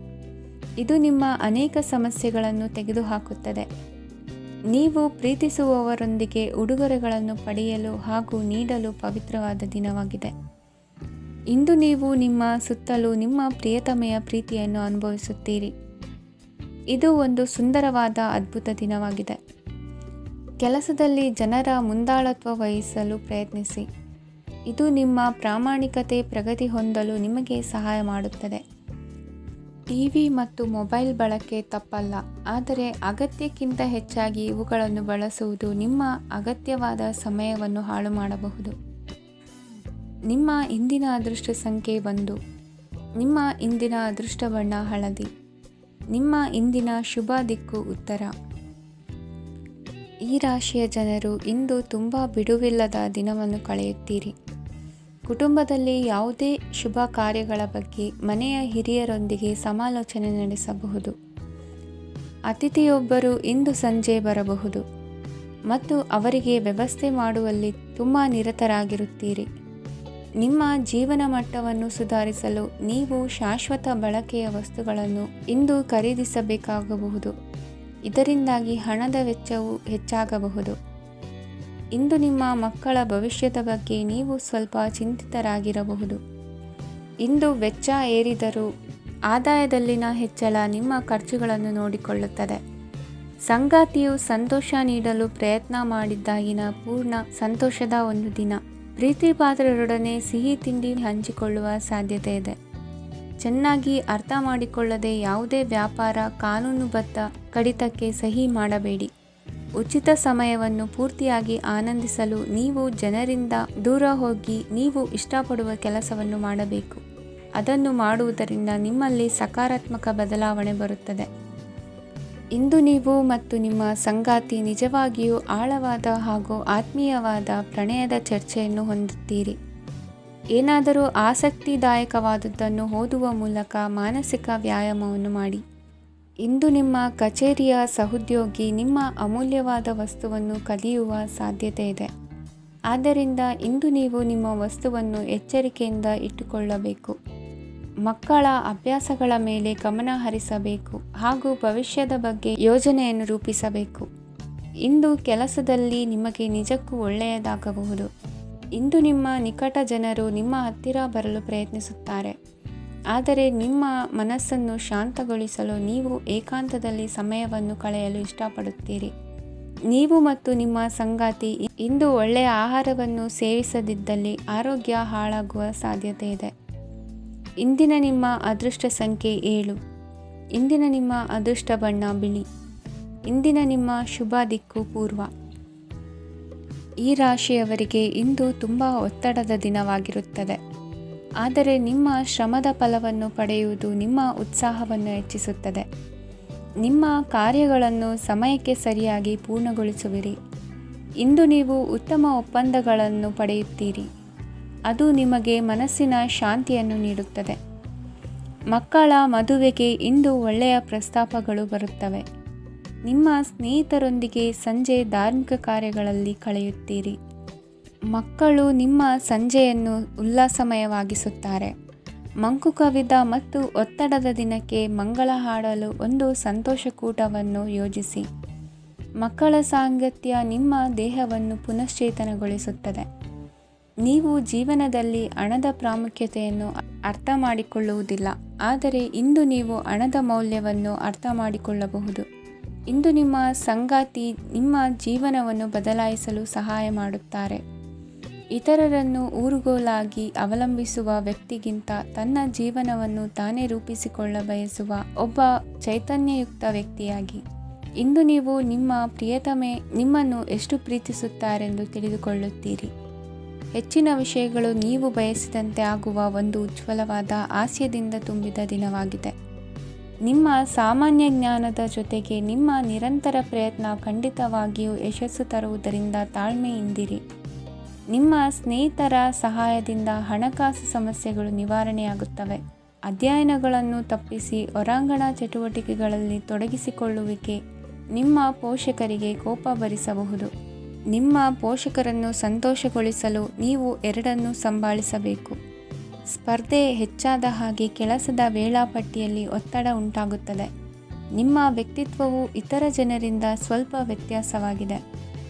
ಇದು ನಿಮ್ಮ ಅನೇಕ ಸಮಸ್ಯೆಗಳನ್ನು ತೆಗೆದುಹಾಕುತ್ತದೆ. ನೀವು ಪ್ರೀತಿಸುವವರೊಂದಿಗೆ ಉಡುಗೊರೆಗಳನ್ನು ಪಡೆಯಲು ಹಾಗೂ ನೀಡಲು ಪವಿತ್ರವಾದ ದಿನವಾಗಿದೆ. ಇಂದು ನೀವು ನಿಮ್ಮ ಸುತ್ತಲೂ ನಿಮ್ಮ ಪ್ರಿಯತಮೆಯ ಪ್ರೀತಿಯನ್ನು ಅನುಭವಿಸುತ್ತೀರಿ. ಇದು ಒಂದು ಸುಂದರವಾದ ಅದ್ಭುತ ದಿನವಾಗಿದೆ. ಕೆಲಸದಲ್ಲಿ ಜನರ ಮುಂದಾಳತ್ವ ವಹಿಸಲು ಪ್ರಯತ್ನಿಸಿ. ಇದು ನಿಮ್ಮ ಪ್ರಾಮಾಣಿಕತೆ ಪ್ರಗತಿ ಹೊಂದಲು ನಿಮಗೆ ಸಹಾಯ ಮಾಡುತ್ತದೆ. ಟಿವಿ ಮತ್ತು ಮೊಬೈಲ್ ಬಳಕೆ ತಪ್ಪಲ್ಲ, ಆದರೆ ಅಗತ್ಯಕ್ಕಿಂತ ಹೆಚ್ಚಾಗಿ ಇವುಗಳನ್ನು ಬಳಸುವುದು ನಿಮ್ಮ ಅಗತ್ಯವಾದ ಸಮಯವನ್ನು ಹಾಳು ಮಾಡಬಹುದು. ನಿಮ್ಮ ಇಂದಿನ ಅದೃಷ್ಟ ಸಂಖ್ಯೆ 1. ನಿಮ್ಮ ಇಂದಿನ ಅದೃಷ್ಟ ಬಣ್ಣ ಹಳದಿ. ನಿಮ್ಮ ಇಂದಿನ ಶುಭ ದಿಕ್ಕು ಉತ್ತರ. ಈ ರಾಶಿಯ ಜನರು ಇಂದು ತುಂಬ ಬಿಡುವಿಲ್ಲದ ದಿನವನ್ನು ಕಳೆಯುತ್ತೀರಿ. ಕುಟುಂಬದಲ್ಲಿ ಯಾವುದೇ ಶುಭ ಕಾರ್ಯಗಳ ಬಗ್ಗೆ ಮನೆಯ ಹಿರಿಯರೊಂದಿಗೆ ಸಮಾಲೋಚನೆ ನಡೆಸಬಹುದು. ಅತಿಥಿಯೊಬ್ಬರು ಇಂದು ಸಂಜೆ ಬರಬಹುದು ಮತ್ತು ಅವರಿಗೆ ವ್ಯವಸ್ಥೆ ಮಾಡುವಲ್ಲಿ ತುಂಬ ನಿರತರಾಗಿರುತ್ತೀರಿ. ನಿಮ್ಮ ಜೀವನ ಮಟ್ಟವನ್ನು ಸುಧಾರಿಸಲು ನೀವು ಶಾಶ್ವತ ಬಳಕೆಯ ವಸ್ತುಗಳನ್ನು ಇಂದು ಖರೀದಿಸಬೇಕಾಗಬಹುದು. ಇದರಿಂದಾಗಿ ಹಣದ ವೆಚ್ಚವು ಹೆಚ್ಚಾಗಬಹುದು. ಇಂದು ನಿಮ್ಮ ಮಕ್ಕಳ ಭವಿಷ್ಯದ ಬಗ್ಗೆ ನೀವು ಸ್ವಲ್ಪ ಚಿಂತಿತರಾಗಿರಬಹುದು. ಇಂದು ವೆಚ್ಚ ಏರಿದರೂ ಆದಾಯದಲ್ಲಿನ ಹೆಚ್ಚಳ ನಿಮ್ಮ ಖರ್ಚುಗಳನ್ನು ನೋಡಿಕೊಳ್ಳುತ್ತದೆ. ಸಂಗಾತಿಯು ಸಂತೋಷ ನೀಡಲು ಪ್ರಯತ್ನ ಮಾಡಿದ್ದಾಗಿನ ಪೂರ್ಣ ಸಂತೋಷದ ಒಂದು ದಿನ. ಪ್ರೀತಿ ಪಾತ್ರರೊಡನೆ ಸಿಹಿ ತಿಂಡಿ ಹಂಚಿಕೊಳ್ಳುವ ಸಾಧ್ಯತೆ ಇದೆ. ಚೆನ್ನಾಗಿ ಅರ್ಥ ಮಾಡಿಕೊಳ್ಳದೆ ಯಾವುದೇ ವ್ಯಾಪಾರ ಕಾನೂನುಬದ್ಧ ಕಡಿತಕ್ಕೆ ಸಹಿ ಮಾಡಬೇಡಿ. ಉಚಿತ ಸಮಯವನ್ನು ಪೂರ್ತಿಯಾಗಿ ಆನಂದಿಸಲು ನೀವು ಜನರಿಂದ ದೂರ ಹೋಗಿ ನೀವು ಇಷ್ಟಪಡುವ ಕೆಲಸವನ್ನು ಮಾಡಬೇಕು. ಅದನ್ನು ಮಾಡುವುದರಿಂದ ನಿಮ್ಮಲ್ಲಿ ಸಕಾರಾತ್ಮಕ ಬದಲಾವಣೆ ಬರುತ್ತದೆ. ಇಂದು ನೀವು ಮತ್ತು ನಿಮ್ಮ ಸಂಗಾತಿ ನಿಜವಾಗಿಯೂ ಆಳವಾದ ಹಾಗೂ ಆತ್ಮೀಯವಾದ ಪ್ರಣಯದ ಚರ್ಚೆಯನ್ನು ಹೊಂದುತ್ತೀರಿ. ಏನಾದರೂ ಆಸಕ್ತಿದಾಯಕವಾದುದನ್ನು ಓದುವ ಮೂಲಕ ಮಾನಸಿಕ ವ್ಯಾಯಾಮವನ್ನು ಮಾಡಿ. ಇಂದು ನಿಮ್ಮ ಕಚೇರಿಯ ಸಹೋದ್ಯೋಗಿ ನಿಮ್ಮ ಅಮೂಲ್ಯವಾದ ವಸ್ತುವನ್ನು ಕದಿಯುವ ಸಾಧ್ಯತೆ ಇದೆ. ಆದ್ದರಿಂದ ಇಂದು ನೀವು ನಿಮ್ಮ ವಸ್ತುವನ್ನು ಎಚ್ಚರಿಕೆಯಿಂದ ಇಟ್ಟುಕೊಳ್ಳಬೇಕು. ಮಕ್ಕಳ ಅಭ್ಯಾಸಗಳ ಮೇಲೆ ಗಮನ ಹರಿಸಬೇಕು ಹಾಗೂ ಭವಿಷ್ಯದ ಬಗ್ಗೆ ಯೋಜನೆಯನ್ನು ರೂಪಿಸಬೇಕು. ಇಂದು ಕೆಲಸದಲ್ಲಿ ನಿಮಗೆ ನಿಜಕ್ಕೂ ಒಳ್ಳೆಯದಾಗಬಹುದು. ಇಂದು ನಿಮ್ಮ ನಿಕಟ ಜನರು ನಿಮ್ಮ ಹತ್ತಿರ ಬರಲು ಪ್ರಯತ್ನಿಸುತ್ತಾರೆ. ಆದರೆ ನಿಮ್ಮ ಮನಸ್ಸನ್ನು ಶಾಂತಗೊಳಿಸಲು ನೀವು ಏಕಾಂತದಲ್ಲಿ ಸಮಯವನ್ನು ಕಳೆಯಲು ಇಷ್ಟಪಡುತ್ತೀರಿ. ನೀವು ಮತ್ತು ನಿಮ್ಮ ಸಂಗಾತಿ ಇಂದು ಒಳ್ಳೆಯ ಆಹಾರವನ್ನು ಸೇವಿಸದಿದ್ದಲ್ಲಿ ಆರೋಗ್ಯ ಹಾಳಾಗುವ ಸಾಧ್ಯತೆ ಇದೆ. ಇಂದಿನ ನಿಮ್ಮ ಅದೃಷ್ಟ ಸಂಖ್ಯೆ 7. ಇಂದಿನ ನಿಮ್ಮ ಅದೃಷ್ಟ ಬಣ್ಣ ಬಿಳಿ. ಇಂದಿನ ನಿಮ್ಮ ಶುಭ ದಿಕ್ಕು ಪೂರ್ವ. ಈ ರಾಶಿಯವರಿಗೆ ಇಂದು ತುಂಬ ಒತ್ತಡದ ದಿನವಾಗಿರುತ್ತದೆ. ಆದರೆ ನಿಮ್ಮ ಶ್ರಮದ ಫಲವನ್ನು ಪಡೆಯುವುದು ನಿಮ್ಮ ಉತ್ಸಾಹವನ್ನು ಹೆಚ್ಚಿಸುತ್ತದೆ. ನಿಮ್ಮ ಕಾರ್ಯಗಳನ್ನು ಸಮಯಕ್ಕೆ ಸರಿಯಾಗಿ ಪೂರ್ಣಗೊಳಿಸುವಿರಿ. ಇಂದು ನೀವು ಉತ್ತಮ ಒಪ್ಪಂದಗಳನ್ನು ಪಡೆಯುತ್ತೀರಿ. ಅದು ನಿಮಗೆ ಮನಸ್ಸಿನ ಶಾಂತಿಯನ್ನು ನೀಡುತ್ತದೆ. ಮಕ್ಕಳ ಮದುವೆಗೆ ಇಂದು ಒಳ್ಳೆಯ ಪ್ರಸ್ತಾಪಗಳು ಬರುತ್ತವೆ. ನಿಮ್ಮ ಸ್ನೇಹಿತರೊಂದಿಗೆ ಸಂಜೆ ಧಾರ್ಮಿಕ ಕಾರ್ಯಗಳಲ್ಲಿ ಕಳೆಯುತ್ತೀರಿ. ಮಕ್ಕಳು ನಿಮ್ಮ ಸಂಜೆಯನ್ನು ಉಲ್ಲಾಸಮಯವಾಗಿಸುತ್ತಾರೆ. ಮಂಕು ಕವಿದ ಮತ್ತು ಒತ್ತಡದ ದಿನಕ್ಕೆ ಮಂಗಳ ಹಾಡಲು ಒಂದು ಸಂತೋಷಕೂಟವನ್ನು ಯೋಜಿಸಿ. ಮಕ್ಕಳ ಸಾಂಗತ್ಯ ನಿಮ್ಮ ದೇಹವನ್ನು ಪುನಶ್ಚೇತನಗೊಳಿಸುತ್ತದೆ. ನೀವು ಜೀವನದಲ್ಲಿ ಹಣದ ಪ್ರಾಮುಖ್ಯತೆಯನ್ನು ಅರ್ಥ ಮಾಡಿಕೊಳ್ಳುವುದಿಲ್ಲ, ಆದರೆ ಇಂದು ನೀವು ಹಣದ ಮೌಲ್ಯವನ್ನು ಅರ್ಥ ಮಾಡಿಕೊಳ್ಳಬಹುದು. ಇಂದು ನಿಮ್ಮ ಸಂಗಾತಿ ನಿಮ್ಮ ಜೀವನವನ್ನು ಬದಲಾಯಿಸಲು ಸಹಾಯ ಮಾಡುತ್ತಾರೆ. ಇತರರನ್ನು ಊರುಗೋಲಾಗಿ ಅವಲಂಬಿಸುವ ವ್ಯಕ್ತಿಗಿಂತ ತನ್ನ ಜೀವನವನ್ನು ತಾನೇ ರೂಪಿಸಿಕೊಳ್ಳ ಬಯಸುವ ಒಬ್ಬ ಚೈತನ್ಯಯುಕ್ತ ವ್ಯಕ್ತಿಯಾಗಿ. ಇಂದು ನೀವು ನಿಮ್ಮ ಪ್ರಿಯತಮೆ ನಿಮ್ಮನ್ನು ಎಷ್ಟು ಪ್ರೀತಿಸುತ್ತಾರೆಂದು ತಿಳಿದುಕೊಳ್ಳುತ್ತೀರಿ. ಹೆಚ್ಚಿನ ವಿಷಯಗಳು ನೀವು ಬಯಸಿದಂತೆ ಆಗುವ ಒಂದು ಉಜ್ವಲವಾದ ಹಾಸ್ಯದಿಂದ ತುಂಬಿದ ದಿನವಾಗಿದೆ. ನಿಮ್ಮ ಸಾಮಾನ್ಯ ಜ್ಞಾನದ ಜೊತೆಗೆ ನಿಮ್ಮ ನಿರಂತರ ಪ್ರಯತ್ನ ಖಂಡಿತವಾಗಿಯೂ ಯಶಸ್ಸು ತರುವುದರಿಂದ ತಾಳ್ಮೆಯಿಂದಿರಿ. ನಿಮ್ಮ ಸ್ನೇಹಿತರ ಸಹಾಯದಿಂದ ಹಣಕಾಸು ಸಮಸ್ಯೆಗಳು ನಿವಾರಣೆಯಾಗುತ್ತವೆ. ಅಧ್ಯಯನಗಳನ್ನು ತಪ್ಪಿಸಿ ಹೊರಾಂಗಣ ಚಟುವಟಿಕೆಗಳಲ್ಲಿ ತೊಡಗಿಸಿಕೊಳ್ಳುವಿಕೆ ನಿಮ್ಮ ಪೋಷಕರಿಗೆ ಕೋಪ ಭರಿಸಬಹುದು. ನಿಮ್ಮ ಪೋಷಕರನ್ನು ಸಂತೋಷಗೊಳಿಸಲು ನೀವು ಎರಡನ್ನೂ ಸಂಭಾಳಿಸಬೇಕು. ಸ್ಪರ್ಧೆ ಹೆಚ್ಚಾದ ಹಾಗೆ ಕೆಲಸದ ವೇಳಾಪಟ್ಟಿಯಲ್ಲಿ ಒತ್ತಡ ಉಂಟಾಗುತ್ತದೆ. ನಿಮ್ಮ ವ್ಯಕ್ತಿತ್ವವು ಇತರ ಜನರಿಂದ ಸ್ವಲ್ಪ ವ್ಯತ್ಯಾಸವಾಗಿದೆ.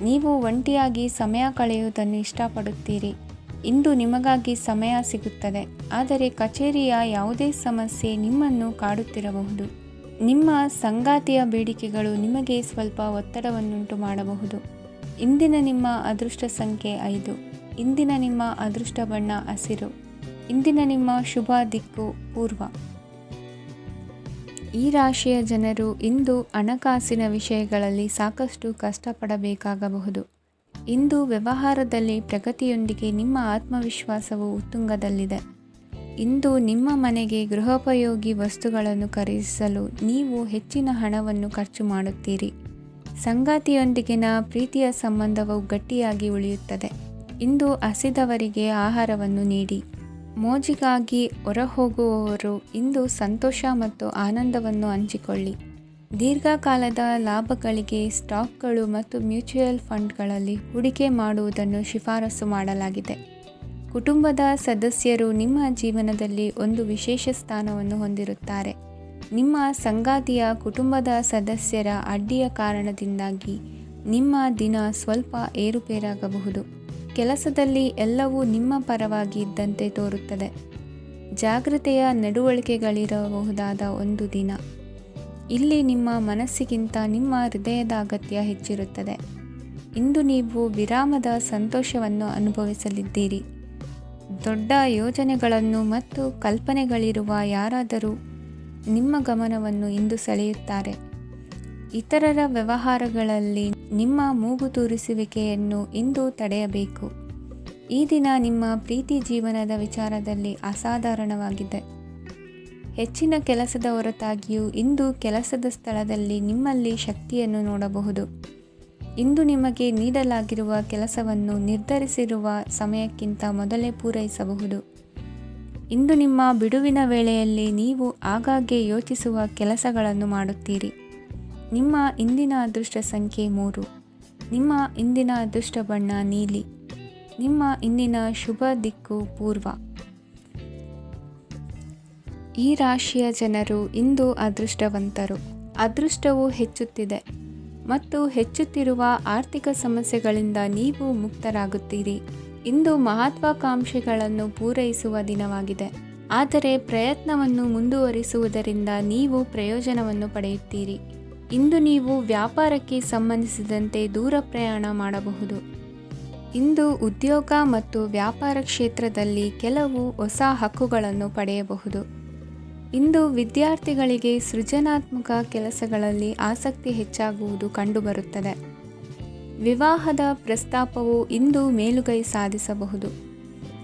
ನೀವು ಒಂಟಿಯಾಗಿ ಸಮಯ ಕಳೆಯುವುದನ್ನು ಇಷ್ಟಪಡುತ್ತೀರಿ. ಇಂದು ನಿಮಗಾಗಿ ಸಮಯ ಸಿಗುತ್ತದೆ, ಆದರೆ ಕಚೇರಿಯ ಯಾವುದೇ ಸಮಸ್ಯೆ ನಿಮ್ಮನ್ನು ಕಾಡುತ್ತಿರಬಹುದು. ನಿಮ್ಮ ಸಂಗಾತಿಯ ಬೇಡಿಕೆಗಳು ನಿಮಗೆ ಸ್ವಲ್ಪ ಒತ್ತಡವನ್ನುಂಟು ಮಾಡಬಹುದು. ಇಂದಿನ ನಿಮ್ಮ ಅದೃಷ್ಟ ಸಂಖ್ಯೆ 5. ಇಂದಿನ ನಿಮ್ಮ ಅದೃಷ್ಟ ಬಣ್ಣ ಹಸಿರು. ಇಂದಿನ ನಿಮ್ಮ ಶುಭ ದಿಕ್ಕು ಪೂರ್ವ. ಈ ರಾಶಿಯ ಜನರು ಇಂದು ಹಣಕಾಸಿನ ವಿಷಯಗಳಲ್ಲಿ ಸಾಕಷ್ಟು ಕಷ್ಟಪಡಬೇಕಾಗಬಹುದು. ಇಂದು ವ್ಯವಹಾರದಲ್ಲಿ ಪ್ರಗತಿಯೊಂದಿಗೆ ನಿಮ್ಮ ಆತ್ಮವಿಶ್ವಾಸವು ಉತ್ತುಂಗದಲ್ಲಿದೆ. ಇಂದು ನಿಮ್ಮ ಮನೆಗೆ ಗೃಹೋಪಯೋಗಿ ವಸ್ತುಗಳನ್ನು ಖರೀದಿಸಲು ನೀವು ಹೆಚ್ಚಿನ ಹಣವನ್ನು ಖರ್ಚು ಮಾಡುತ್ತೀರಿ. ಸಂಗಾತಿಯೊಂದಿಗಿನ ಪ್ರೀತಿಯ ಸಂಬಂಧವು ಗಟ್ಟಿಯಾಗಿ ಉಳಿಯುತ್ತದೆ. ಇಂದು ಹಸಿದವರಿಗೆ ಆಹಾರವನ್ನು ನೀಡಿ. ಮೋಜಿಗಾಗಿ ಹೊರಹೋಗುವವರು ಇಂದು ಸಂತೋಷ ಮತ್ತು ಆನಂದವನ್ನು ಹಂಚಿಕೊಳ್ಳಿ. ದೀರ್ಘಕಾಲದ ಲಾಭಗಳಿಗೆ ಸ್ಟಾಕ್ಗಳು ಮತ್ತು ಮ್ಯೂಚುವಲ್ ಫಂಡ್ಗಳಲ್ಲಿ ಹೂಡಿಕೆ ಮಾಡುವುದನ್ನು ಶಿಫಾರಸು ಮಾಡಲಾಗಿದೆ. ಕುಟುಂಬದ ಸದಸ್ಯರು ನಿಮ್ಮ ಜೀವನದಲ್ಲಿ ಒಂದು ವಿಶೇಷ ಸ್ಥಾನವನ್ನು ಹೊಂದಿರುತ್ತಾರೆ. ನಿಮ್ಮ ಸಂಗಾತಿಯ ಕುಟುಂಬದ ಸದಸ್ಯರ ಅಡ್ಡಿಯ ಕಾರಣದಿಂದಾಗಿ ನಿಮ್ಮ ದಿನ ಸ್ವಲ್ಪ ಏರುಪೇರಾಗಬಹುದು. ಕೆಲಸದಲ್ಲಿ ಎಲ್ಲವೂ ನಿಮ್ಮ ಪರವಾಗಿ ಇದ್ದಂತೆ ತೋರುತ್ತದೆ. ಜಾಗ್ರತೆಯ ನಡವಳಿಕೆಗಳಿರಬಹುದಾದ ಒಂದು ದಿನ. ಇಲ್ಲಿ ನಿಮ್ಮ ಮನಸ್ಸಿಗಿಂತ ನಿಮ್ಮ ಹೃದಯದ ಅಗತ್ಯ ಹೆಚ್ಚಿರುತ್ತದೆ. ಇಂದು ನೀವು ವಿರಾಮದ ಸಂತೋಷವನ್ನು ಅನುಭವಿಸಲಿದ್ದೀರಿ. ದೊಡ್ಡ ಯೋಜನೆಗಳನ್ನು ಮತ್ತು ಕಲ್ಪನೆಗಳಿರುವ ಯಾರಾದರೂ ನಿಮ್ಮ ಗಮನವನ್ನು ಇಂದು ಸೆಳೆಯುತ್ತಾರೆ. ಇತರರ ವ್ಯವಹಾರಗಳಲ್ಲಿ ನಿಮ್ಮ ಮೂಗು ತೂರಿಸುವಿಕೆಯನ್ನು ಇಂದು ತಡೆಯಬೇಕು. ಈ ದಿನ ನಿಮ್ಮ ಪ್ರೀತಿ ಜೀವನದ ವಿಚಾರದಲ್ಲಿ ಅಸಾಧಾರಣವಾಗಿದೆ. ಹೆಚ್ಚಿನ ಕೆಲಸದ ಹೊರತಾಗಿಯೂ ಇಂದು ಕೆಲಸದ ಸ್ಥಳದಲ್ಲಿ ನಿಮ್ಮಲ್ಲಿ ಶಕ್ತಿಯನ್ನು ನೋಡಬಹುದು. ಇಂದು ನಿಮಗೆ ನೀಡಲಾಗಿರುವ ಕೆಲಸವನ್ನು ನಿರ್ಧರಿಸಿರುವ ಸಮಯಕ್ಕಿಂತ ಮೊದಲೇ ಪೂರೈಸಬಹುದು. ಇಂದು ನಿಮ್ಮ ಬಿಡುವಿನ ವೇಳೆಯಲ್ಲಿ ನೀವು ಆಗಾಗ್ಗೆ ಯೋಚಿಸುವ ಕೆಲಸಗಳನ್ನು ಮಾಡುತ್ತೀರಿ. ನಿಮ್ಮ ಇಂದಿನ ಅದೃಷ್ಟ ಸಂಖ್ಯೆ 3. ನಿಮ್ಮ ಇಂದಿನ ಅದೃಷ್ಟ ಬಣ್ಣ ನೀಲಿ. ನಿಮ್ಮ ಇಂದಿನ ಶುಭ ದಿಕ್ಕು ಪೂರ್ವ. ಈ ರಾಶಿಯ ಜನರು ಇಂದು ಅದೃಷ್ಟವಂತರು. ಅದೃಷ್ಟವು ಹೆಚ್ಚುತ್ತಿದೆ ಮತ್ತು ಹೆಚ್ಚುತ್ತಿರುವ ಆರ್ಥಿಕ ಸಮಸ್ಯೆಗಳಿಂದ ನೀವು ಮುಕ್ತರಾಗುತ್ತೀರಿ. ಇಂದು ಮಹತ್ವಾಕಾಂಕ್ಷೆಗಳನ್ನು ಪೂರೈಸುವ ದಿನವಾಗಿದೆ. ಆದರೆ ಪ್ರಯತ್ನವನ್ನು ಮುಂದುವರಿಸುವುದರಿಂದ ನೀವು ಪ್ರಯೋಜನವನ್ನು ಪಡೆಯುತ್ತೀರಿ. ಇಂದು ನೀವು ವ್ಯಾಪಾರಕ್ಕೆ ಸಂಬಂಧಿಸಿದಂತೆ ದೂರ ಪ್ರಯಾಣ ಮಾಡಬಹುದು. ಇಂದು ಉದ್ಯೋಗ ಮತ್ತು ವ್ಯಾಪಾರ ಕ್ಷೇತ್ರದಲ್ಲಿ ಕೆಲವು ಹೊಸ ಹಕ್ಕುಗಳನ್ನು ಪಡೆಯಬಹುದು. ಇಂದು ವಿದ್ಯಾರ್ಥಿಗಳಿಗೆ ಸೃಜನಾತ್ಮಕ ಕೆಲಸಗಳಲ್ಲಿ ಆಸಕ್ತಿ ಹೆಚ್ಚಾಗುವುದು ಕಂಡುಬರುತ್ತದೆ. ವಿವಾಹದ ಪ್ರಸ್ತಾಪವು ಇಂದು ಮೇಲುಗೈ ಸಾಧಿಸಬಹುದು.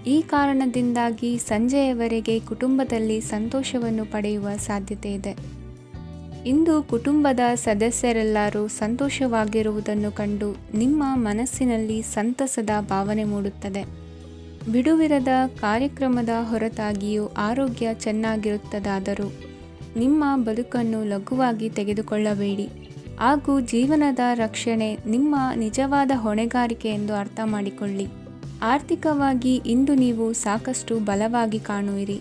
ಈ ಕಾರಣದಿಂದಾಗಿ ಸಂಜೆಯವರೆಗೆ ಕುಟುಂಬದಲ್ಲಿ ಸಂತೋಷವನ್ನು ಪಡೆಯುವ ಸಾಧ್ಯತೆ ಇದೆ. ಇಂದು ಕುಟುಂಬದ ಸದಸ್ಯರೆಲ್ಲರೂ ಸಂತೋಷವಾಗಿರುವುದನ್ನು ಕಂಡು ನಿಮ್ಮ ಮನಸ್ಸಿನಲ್ಲಿ ಸಂತಸದ ಭಾವನೆ ಮೂಡುತ್ತದೆ. ಬಿಡುವಿರದ ಕಾರ್ಯಕ್ರಮದ ಹೊರತಾಗಿಯೂ ಆರೋಗ್ಯ ಚೆನ್ನಾಗಿರುತ್ತದಾದರೂ ನಿಮ್ಮ ಬದುಕನ್ನು ಲಘುವಾಗಿ ತೆಗೆದುಕೊಳ್ಳಬೇಡಿ ಹಾಗೂ ಜೀವನದ ರಕ್ಷಣೆ ನಿಮ್ಮ ನಿಜವಾದ ಹೊಣೆಗಾರಿಕೆ ಎಂದು ಅರ್ಥ ಮಾಡಿಕೊಳ್ಳಿ. ಆರ್ಥಿಕವಾಗಿ ಇಂದು ನೀವು ಸಾಕಷ್ಟು ಬಲವಾಗಿ ಕಾಣುವಿರಿ.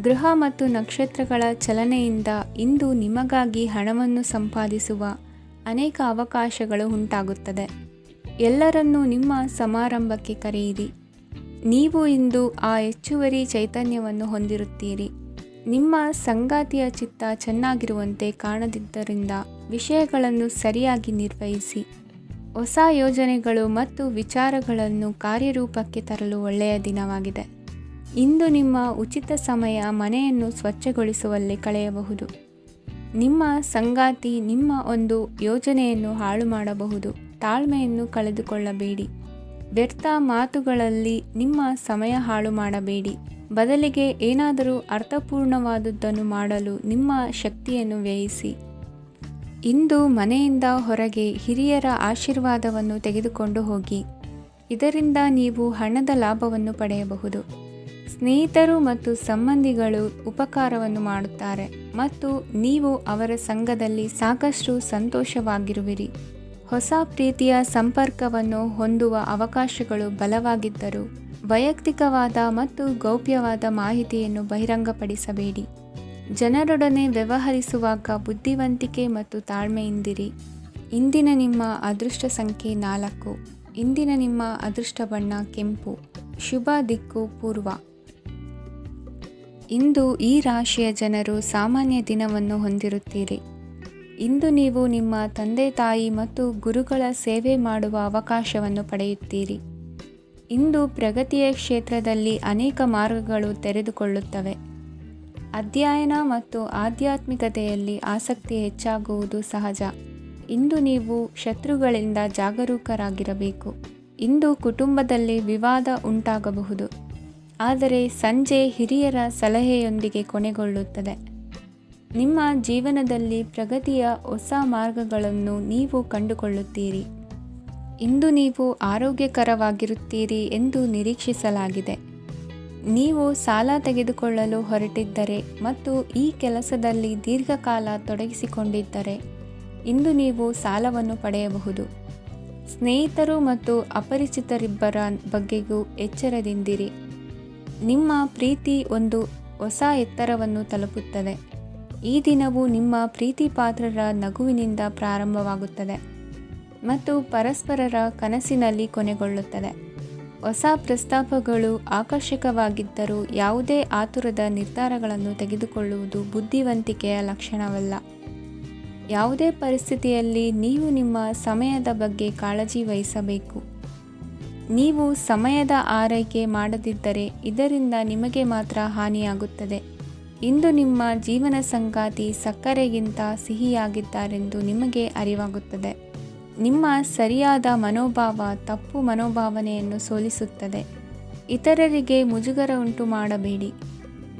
ಗ್ರಹ ಮತ್ತು ನಕ್ಷತ್ರಗಳ ಚಲನೆಯಿಂದ ಇಂದು ನಿಮಗಾಗಿ ಹಣವನ್ನು ಸಂಪಾದಿಸುವ ಅನೇಕ ಅವಕಾಶಗಳು ಉಂಟಾಗುತ್ತದೆ. ಎಲ್ಲರನ್ನೂ ನಿಮ್ಮ ಸಮಾರಂಭಕ್ಕೆ ಕರೆಯಿರಿ. ನೀವು ಇಂದು ಆ ಹೆಚ್ಚುವರಿ ಚೈತನ್ಯವನ್ನು ಹೊಂದಿರುತ್ತೀರಿ. ನಿಮ್ಮ ಸಂಗಾತಿಯ ಚಿತ್ತ ಚೆನ್ನಾಗಿರುವಂತೆ ಕಾಣದಿದ್ದರಿಂದ ವಿಷಯಗಳನ್ನು ಸರಿಯಾಗಿ ನಿರ್ವಹಿಸಿ. ಹೊಸ ಯೋಜನೆಗಳು ಮತ್ತು ವಿಚಾರಗಳನ್ನು ಕಾರ್ಯರೂಪಕ್ಕೆ ತರಲು ಒಳ್ಳೆಯ ದಿನವಾಗಿದೆ. ಇಂದು ನಿಮ್ಮ ಉಚಿತ ಸಮಯ ಮನೆಯನ್ನು ಸ್ವಚ್ಛಗೊಳಿಸುವಲ್ಲಿ ಕಳೆಯಬಹುದು. ನಿಮ್ಮ ಸಂಗಾತಿ ನಿಮ್ಮ ಒಂದು ಯೋಜನೆಯನ್ನು ಹಾಳು ಮಾಡಬಹುದು. ತಾಳ್ಮೆಯನ್ನು ಕಳೆದುಕೊಳ್ಳಬೇಡಿ. ವ್ಯರ್ಥ ಮಾತುಗಳಲ್ಲಿ ನಿಮ್ಮ ಸಮಯ ಹಾಳು ಮಾಡಬೇಡಿ. ಬದಲಿಗೆ ಏನಾದರೂ ಅರ್ಥಪೂರ್ಣವಾದುದನ್ನು ಮಾಡಲು ನಿಮ್ಮ ಶಕ್ತಿಯನ್ನು ವ್ಯಯಿಸಿ. ಇಂದು ಮನೆಯಿಂದ ಹೊರಗೆ ಹಿರಿಯರ ಆಶೀರ್ವಾದವನ್ನು ತೆಗೆದುಕೊಂಡು ಹೋಗಿ. ಇದರಿಂದ ನೀವು ಹಣದ ಲಾಭವನ್ನು ಪಡೆಯಬಹುದು. ಸ್ನೇಹಿತರು ಮತ್ತು ಸಂಬಂಧಿಗಳು ಉಪಕಾರವನ್ನು ಮಾಡುತ್ತಾರೆ ಮತ್ತು ನೀವು ಅವರ ಸಂಘದಲ್ಲಿ ಸಾಕಷ್ಟು ಸಂತೋಷವಾಗಿರುವಿರಿ. ಹೊಸ ಪ್ರೀತಿಯ ಸಂಪರ್ಕವನ್ನು ಹೊಂದುವ ಅವಕಾಶಗಳು ಬಲವಾಗಿದ್ದರೂ ವೈಯಕ್ತಿಕವಾದ ಮತ್ತು ಗೌಪ್ಯವಾದ ಮಾಹಿತಿಯನ್ನು ಬಹಿರಂಗಪಡಿಸಬೇಡಿ. ಜನರೊಡನೆ ವ್ಯವಹರಿಸುವಾಗ ಬುದ್ಧಿವಂತಿಕೆ ಮತ್ತು ತಾಳ್ಮೆಯಿಂದಿರಿ. ಇಂದಿನ ನಿಮ್ಮ ಅದೃಷ್ಟ ಸಂಖ್ಯೆ 4. ಇಂದಿನ ನಿಮ್ಮ ಅದೃಷ್ಟ ಬಣ್ಣ ಕೆಂಪು. ಶುಭ ದಿಕ್ಕು ಪೂರ್ವ. ಇಂದು ಈ ರಾಶಿಯ ಜನರು ಸಾಮಾನ್ಯ ದಿನವನ್ನು ಹೊಂದಿರುತ್ತೀರಿ. ಇಂದು ನೀವು ನಿಮ್ಮ ತಂದೆ ತಾಯಿ ಮತ್ತು ಗುರುಗಳ ಸೇವೆ ಮಾಡುವ ಅವಕಾಶವನ್ನು ಪಡೆಯುತ್ತೀರಿ. ಇಂದು ಪ್ರಗತಿಯ ಕ್ಷೇತ್ರದಲ್ಲಿ ಅನೇಕ ಮಾರ್ಗಗಳು ತೆರೆದುಕೊಳ್ಳುತ್ತವೆ. ಅಧ್ಯಯನ ಮತ್ತು ಆಧ್ಯಾತ್ಮಿಕತೆಯಲ್ಲಿ ಆಸಕ್ತಿ ಹೆಚ್ಚಾಗುವುದು ಸಹಜ. ಇಂದು ನೀವು ಶತ್ರುಗಳಿಂದ ಜಾಗರೂಕರಾಗಿರಬೇಕು. ಇಂದು ಕುಟುಂಬದಲ್ಲಿ ವಿವಾದ ಉಂಟಾಗಬಹುದು, ಆದರೆ ಸಂಜೆ ಹಿರಿಯರ ಸಲಹೆಯೊಂದಿಗೆ ಕೊನೆಗೊಳ್ಳುತ್ತದೆ. ನಿಮ್ಮ ಜೀವನದಲ್ಲಿ ಪ್ರಗತಿಯ ಹೊಸ ಮಾರ್ಗಗಳನ್ನು ನೀವು ಕಂಡುಕೊಳ್ಳುತ್ತೀರಿ. ಇಂದು ನೀವು ಆರೋಗ್ಯಕರವಾಗಿರುತ್ತೀರಿ ಎಂದು ನಿರೀಕ್ಷಿಸಲಾಗಿದೆ. ನೀವು ಸಾಲ ತೆಗೆದುಕೊಳ್ಳಲು ಹೊರಟಿದ್ದರೆ ಮತ್ತು ಈ ಕೆಲಸದಲ್ಲಿ ದೀರ್ಘಕಾಲ ತೊಡಗಿಸಿಕೊಂಡಿದ್ದರೆ ಇಂದು ನೀವು ಸಾಲವನ್ನು ಪಡೆಯಬಹುದು. ಸ್ನೇಹಿತರು ಮತ್ತು ಅಪರಿಚಿತರಿಬ್ಬರ ಬಗ್ಗೆಗೂ ಎಚ್ಚರದಿಂದಿರಿ. ನಿಮ್ಮ ಪ್ರೀತಿ ಒಂದು ಹೊಸ ಎತ್ತರವನ್ನು ತಲುಪುತ್ತದೆ. ಈ ದಿನವು ನಿಮ್ಮ ಪ್ರೀತಿ ಪಾತ್ರರ ನಗುವಿನಿಂದ ಪ್ರಾರಂಭವಾಗುತ್ತದೆ ಮತ್ತು ಪರಸ್ಪರರ ಕನಸಿನಲ್ಲಿ ಕೊನೆಗೊಳ್ಳುತ್ತದೆ. ಹೊಸ ಪ್ರಸ್ತಾಪಗಳು ಆಕರ್ಷಕವಾಗಿದ್ದರೂ ಯಾವುದೇ ಆತುರದ ನಿರ್ಧಾರಗಳನ್ನು ತೆಗೆದುಕೊಳ್ಳುವುದು ಬುದ್ಧಿವಂತಿಕೆಯ ಲಕ್ಷಣವಲ್ಲ. ಯಾವುದೇ ಪರಿಸ್ಥಿತಿಯಲ್ಲಿ ನೀವು ನಿಮ್ಮ ಸಮಯದ ಬಗ್ಗೆ ಕಾಳಜಿ ವಹಿಸಬೇಕು. ನೀವು ಸಮಯದ ಆರೈಕೆ ಮಾಡದಿದ್ದರೆ ಇದರಿಂದ ನಿಮಗೆ ಮಾತ್ರ ಹಾನಿಯಾಗುತ್ತದೆ. ಇಂದು ನಿಮ್ಮ ಜೀವನ ಸಂಗಾತಿ ಸಕ್ಕರೆಗಿಂತ ಸಿಹಿಯಾಗಿದ್ದಾರೆಂದು ನಿಮಗೆ ಅರಿವಾಗುತ್ತದೆ. ನಿಮ್ಮ ಸರಿಯಾದ ಮನೋಭಾವ ತಪ್ಪು ಮನೋಭಾವನೆಯನ್ನು ಸೋಲಿಸುತ್ತದೆ. ಇತರರಿಗೆ ಮುಜುಗರ ಉಂಟು ಮಾಡಬೇಡಿ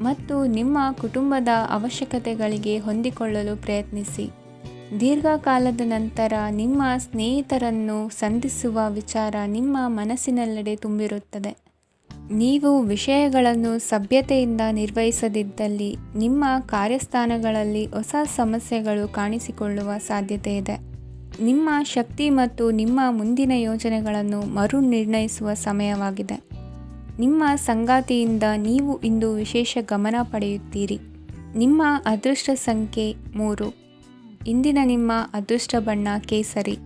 ಮತ್ತು ನಿಮ್ಮ ಕುಟುಂಬದ ಅವಶ್ಯಕತೆಗಳಿಗೆ ಹೊಂದಿಕೊಳ್ಳಲು ಪ್ರಯತ್ನಿಸಿ. ದೀರ್ಘಕಾಲದ ನಂತರ ನಿಮ್ಮ ಸ್ನೇಹಿತರನ್ನು ಸಂಧಿಸುವ ವಿಚಾರ ನಿಮ್ಮ ಮನಸ್ಸಿನೆಲ್ಲೆಡೆ ತುಂಬಿರುತ್ತದೆ. ನೀವು ವಿಷಯಗಳನ್ನು ಸಭ್ಯತೆಯಿಂದ ನಿರ್ವಹಿಸದಿದ್ದಲ್ಲಿ ನಿಮ್ಮ ಕಾರ್ಯಸ್ಥಾನಗಳಲ್ಲಿ ಹೊಸ ಸಮಸ್ಯೆಗಳು ಕಾಣಿಸಿಕೊಳ್ಳುವ ಸಾಧ್ಯತೆ ಇದೆ. ನಿಮ್ಮ ಶಕ್ತಿ ಮತ್ತು ನಿಮ್ಮ ಮುಂದಿನ ಯೋಜನೆಗಳನ್ನು ಮರು ನಿರ್ಣಯಿಸುವ ಸಮಯವಾಗಿದೆ. ನಿಮ್ಮ ಸಂಗಾತಿಯಿಂದ ನೀವು ಇಂದು ವಿಶೇಷ ಗಮನ ಪಡೆಯುತ್ತೀರಿ. ನಿಮ್ಮ ಅದೃಷ್ಟ ಸಂಖ್ಯೆ 3. ಇಂದಿನ ನಿಮ್ಮ ಅದೃಷ್ಟ ಬಣ್ಣ ಕೇಸರಿ.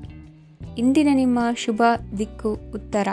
ಇಂದಿನ ನಿಮ್ಮ ಶುಭ ದಿಕ್ಕು ಉತ್ತರ.